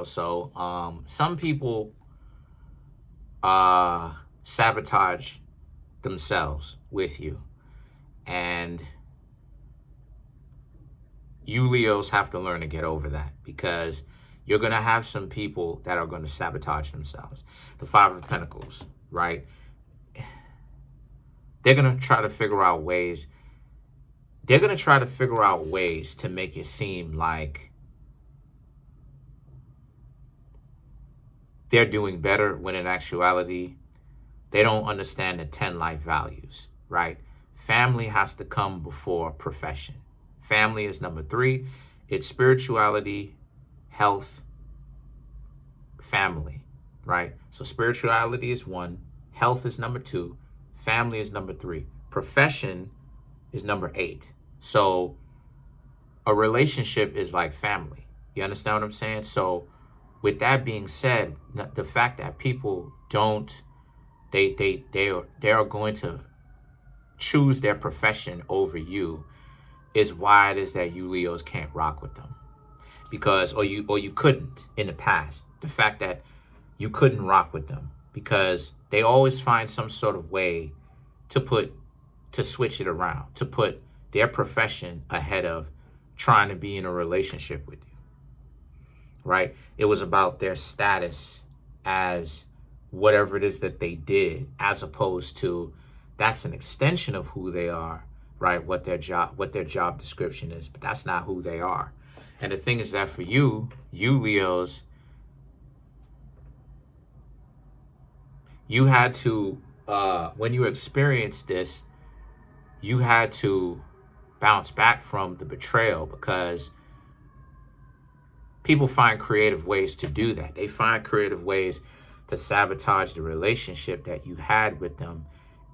So some people sabotage themselves with you. And you Leos have to learn to get over that, because you're going to have some people that are going to sabotage themselves. The Five of Pentacles, right? They're going to try to figure out ways. They're going to try to figure out ways to make it seem like they're doing better, when in actuality, they don't understand the 10 life values, right? Family has to come before profession. Family is number 3. It's spirituality, health, family, right? So spirituality is 1, health is number 2, family is number 3, profession is number 8. So a relationship is like family. You understand what I'm saying? So with that being said, the fact that people don't, they are going to choose their profession over you is why it is that you Leos can't rock with them. Because or you couldn't in the past. The fact that you couldn't rock with them because they always find some sort of way to switch it around, to put their profession ahead of trying to be in a relationship with you. Right? It was about their status as whatever it is that they did, as opposed to that's an extension of who they are, right? What their job description is, but that's not who they are. And the thing is that for you Leos, you had to, when you experienced this, you had to bounce back from the betrayal, because people find creative ways to do that. They find creative ways to sabotage the relationship that you had with them,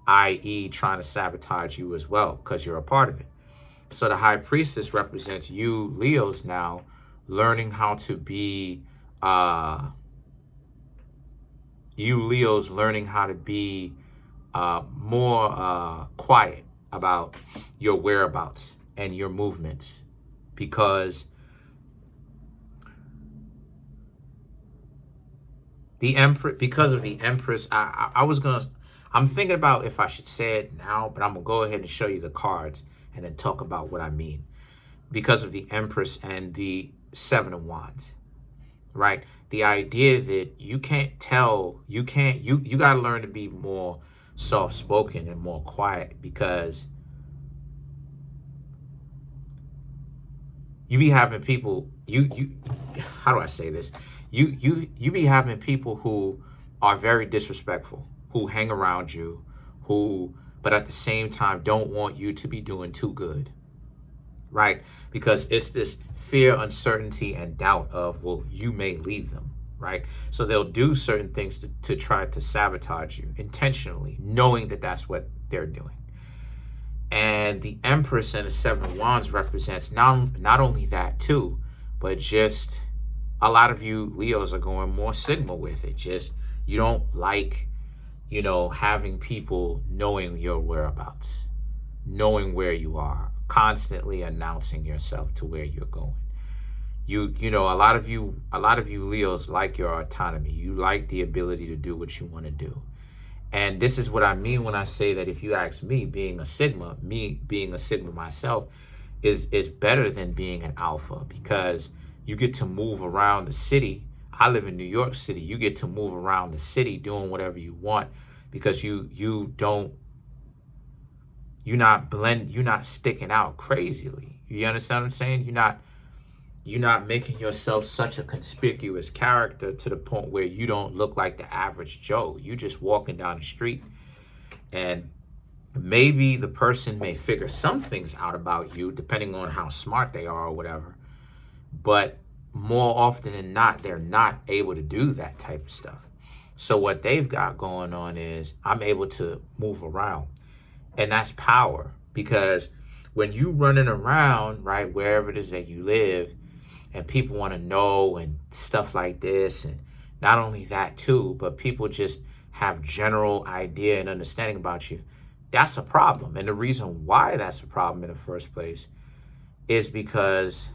i.e. trying to sabotage you as well, because you're a part of it. So the High Priestess represents you Leos now learning how to be, you Leos learning how to be more quiet about your whereabouts and your movements, because the Empress, because of the Empress, I'm thinking about if I should say it now, but I'm gonna go ahead and show you the cards and then talk about what I mean. Because of the Empress and the Seven of Wands, right? The idea that you got to learn to be more soft-spoken and more quiet, because you be having people, how do I say this? You be having people who are very disrespectful, who hang around you, but at the same time don't want you to be doing too good, right? Because it's this fear, uncertainty, and doubt of, well, you may leave them, right? So they'll do certain things to try to sabotage you intentionally, knowing that that's what they're doing. And the Empress and the Seven of Wands represents not only that too, but just a lot of you Leos are going more Sigma with it. Just, you don't like, having people knowing your whereabouts, knowing where you are, constantly announcing yourself to where you're going. A lot of you Leos like your autonomy. You like the ability to do what you want to do. And this is what I mean when I say that, if you ask me, being a Sigma myself is better than being an Alpha, because you get to move around the city. I live in New York City. You get to move around the city doing whatever you want, because you're not sticking out crazily. You understand what I'm saying? You're not making yourself such a conspicuous character to the point where you don't look like the average Joe. You just walking down the street, and maybe the person may figure some things out about you depending on how smart they are or whatever. But more often than not, they're not able to do that type of stuff. So what they've got going on is, I'm able to move around. And that's power, because when you running around, right, wherever it is that you live, and people want to know and stuff like this, and not only that too, but people just have general idea and understanding about you, that's a problem. And the reason why that's a problem in the first place is because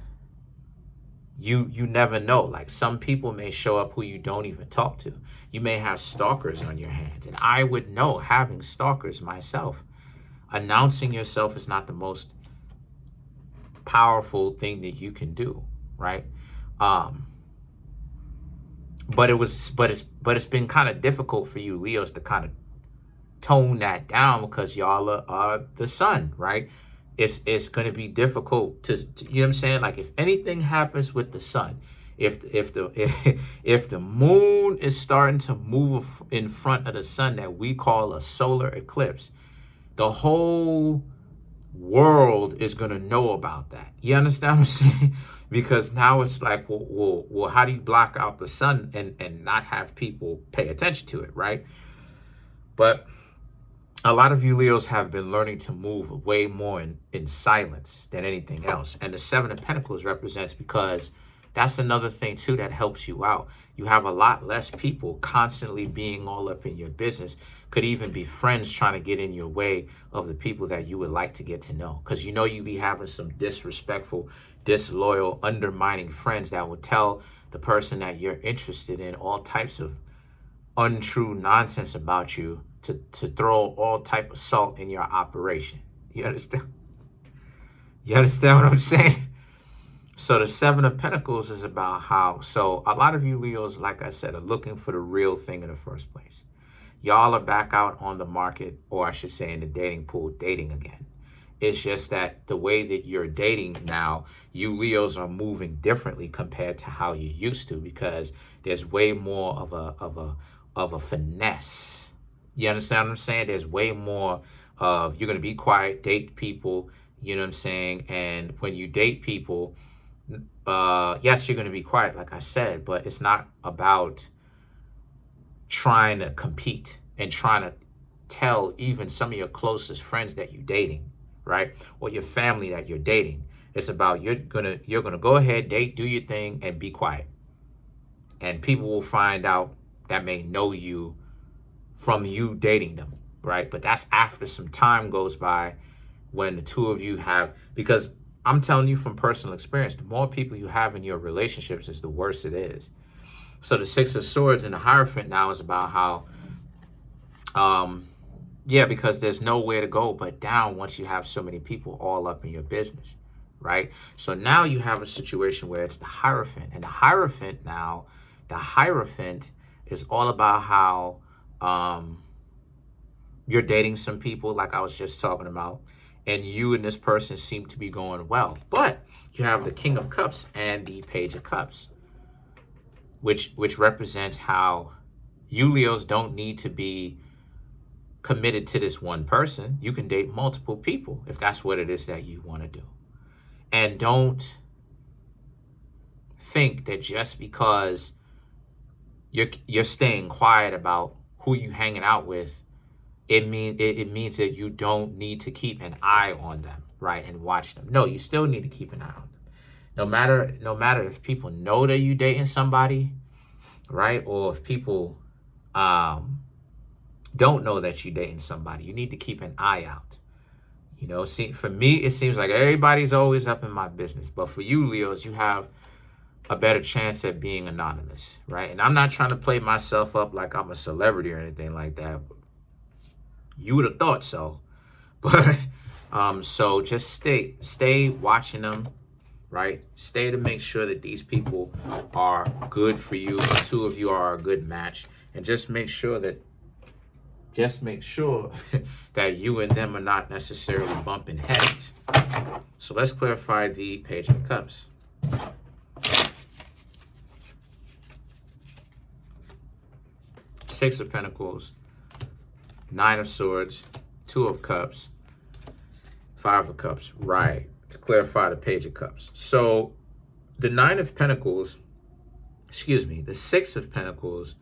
You never know. Like, some people may show up who you don't even talk to. You may have stalkers on your hands. And I would know, having stalkers myself, announcing yourself is not the most powerful thing that you can do, right? Um, but it's been kind of difficult for you Leos to kind of tone that down, because y'all are the sun, right? It's going to be difficult to, you know what I'm saying? Like, if anything happens with the sun, if the moon is starting to move in front of the sun, that we call a solar eclipse, the whole world is going to know about that. You understand what I'm saying? Because now it's like, well, how do you block out the sun and not have people pay attention to it, right? But a lot of you Leos have been learning to move way more in silence than anything else. And the Seven of Pentacles represents, because that's another thing too that helps you out. You have a lot less people constantly being all up in your business. Could even be friends trying to get in your way of the people that you would like to get to know. Because you know you be having some disrespectful, disloyal, undermining friends that will tell the person that you're interested in all types of untrue nonsense about you, to throw all type of salt in your operation. You understand? You understand what I'm saying? So the Seven of Pentacles is about how, so a lot of you Leos, like I said, are looking for the real thing in the first place. Y'all are back out on the market, or I should say in the dating pool, dating again. It's just that the way that you're dating now, you Leos are moving differently compared to how you used to, because there's way more of a finesse. You understand what I'm saying? There's way more of, you're going to be quiet, date people, you know what I'm saying? And when you date people, yes, you're going to be quiet, like I said, but it's not about trying to compete and trying to tell even some of your closest friends that you're dating, right? Or your family that you're dating. It's about, you're gonna go ahead, date, do your thing, and be quiet. And people will find out that may know you from you dating them, right? But that's after some time goes by, when the two of you have, because I'm telling you from personal experience, the more people you have in your relationships is the worse it is. So the Six of Swords and the Hierophant now is about how, yeah, because there's nowhere to go but down once you have so many people all up in your business, right? So now you have a situation where it's the Hierophant. And the Hierophant now, is all about how you're dating some people, like I was just talking about, and you and this person seem to be going well. But you have the King of Cups and the Page of Cups, which represents how you Leos don't need to be committed to this one person. You can date multiple people if that's what it is that you want to do. And don't think that just because you're staying quiet about who you hanging out with, it means that you don't need to keep an eye on them, right? And watch them. No, you still need to keep an eye on them. No matter if people know that you dating somebody, right? Or if people don't know that you're dating somebody, you need to keep an eye out. You know, see, for me, it seems like everybody's always up in my business. But for you, Leos, you have a better chance at being anonymous, right? And I'm not trying to play myself up like I'm a celebrity or anything like that. You would have thought so. But so just stay watching them, right? Stay to make sure that these people are good for you. The two of you are a good match. And just make sure that you and them are not necessarily bumping heads. So let's clarify the Page of Cups. Six of Pentacles, Nine of Swords, Two of Cups, Five of Cups. Right. To clarify the Page of Cups. So the Nine of Pentacles, the Six of Pentacles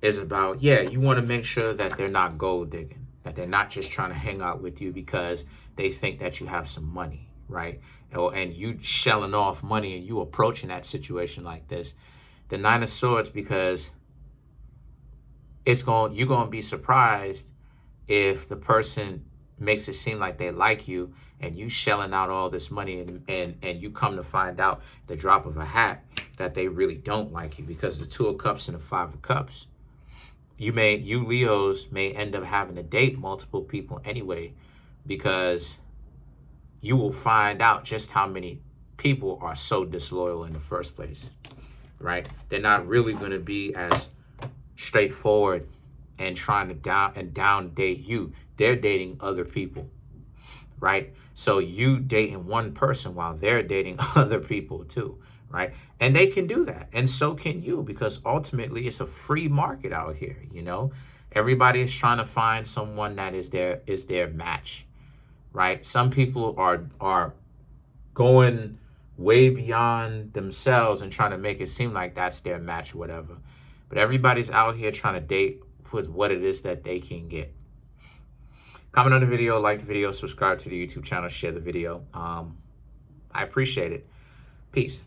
is about, yeah, you want to make sure that they're not gold digging, that they're not just trying to hang out with you because they think that you have some money, right? And you shelling off money and you approaching that situation like this. The Nine of Swords, because you're going to be surprised if the person makes it seem like they like you, and you shelling out all this money, and you come to find out the drop of a hat that they really don't like you, because the Two of Cups and the Five of Cups, you Leos may end up having to date multiple people anyway, because you will find out just how many people are so disloyal in the first place, right? They're not really going to be as straightforward and trying to down date you. They're dating other people, right? So you dating one person while they're dating other people too, right? And they can do that, and so can you, because ultimately it's a free market out here. Everybody is trying to find someone that is their match, right? Some people are going way beyond themselves and trying to make it seem like that's their match or whatever. But everybody's out here trying to date with what it is that they can get. Comment on the video, like the video, subscribe to the YouTube channel, share the video. I appreciate it. Peace.